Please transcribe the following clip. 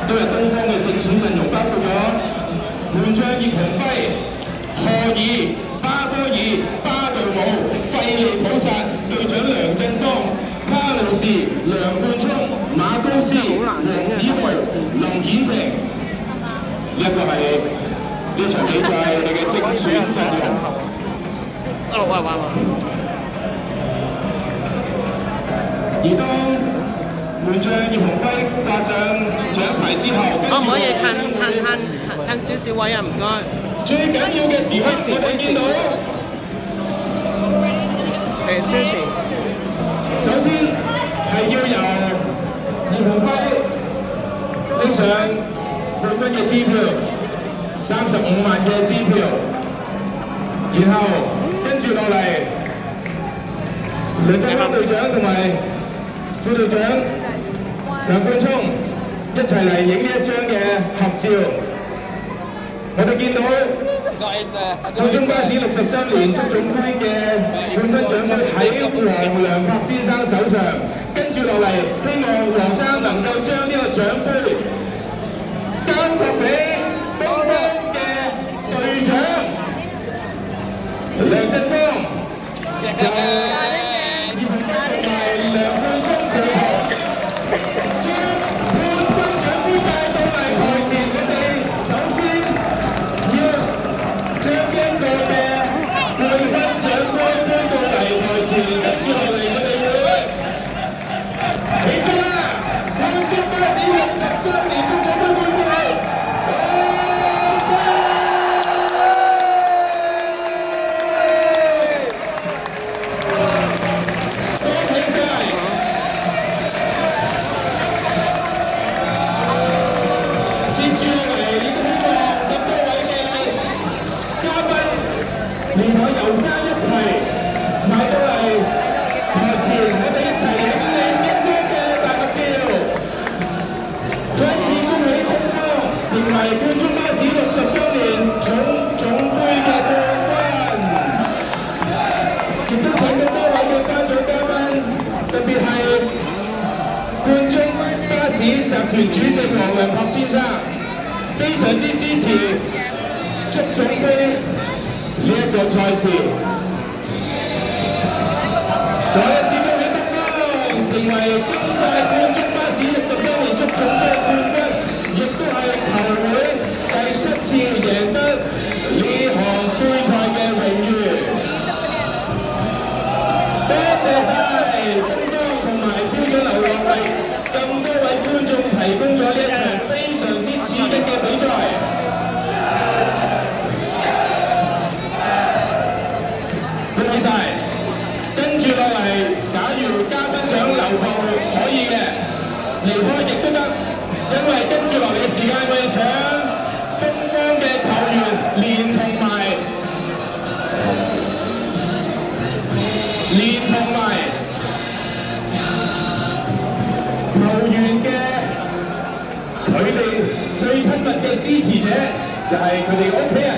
今日東方嘅正選陣容包括咗門將葉鴻輝、賀爾、巴科爾、巴杜姆、費利普薩、隊長梁振邦、卡路士、梁冠聰、馬高斯、黃子豪、林顯庭，呢一個係呢場比賽我哋嘅正選陣容。而當門將葉鴻輝掛上獎牌之後，可唔可以褪少少位啊？唔該。最緊要嘅時刻，我哋見到宣傳。首先係要由葉鴻輝拎上冠軍嘅支票，35萬嘅支票，然後跟住落嚟，梁振邦隊長同埋副隊長梁冠聰一齊嚟影呢一張嘅合照。我哋見到冠忠巴士60週年足總杯嘅冠軍獎杯喺黃良柏先生手上，跟住落嚟，希望黃生能夠將呢個獎杯交給東方嘅隊長梁振邦。團主席黃良柏先生非常之支持足總杯呢一個賽事，再一次恭喜東方成為今屆冠忠巴士60週年足總杯冠軍，亦都係球會第7次贏得呢項杯賽嘅榮譽。多謝晒東方同埋標準流浪為咁多位觀眾提供咗呢一場非常之刺激嘅比賽。恭喜晒！跟住落嚟，假如嘉賓想留步可以嘅，離開亦都得，因為跟住落嚟嘅時間，我哋想東方嘅球員連同埋球員嘅佢哋最親密嘅支持者，就係佢哋嘅屋企人。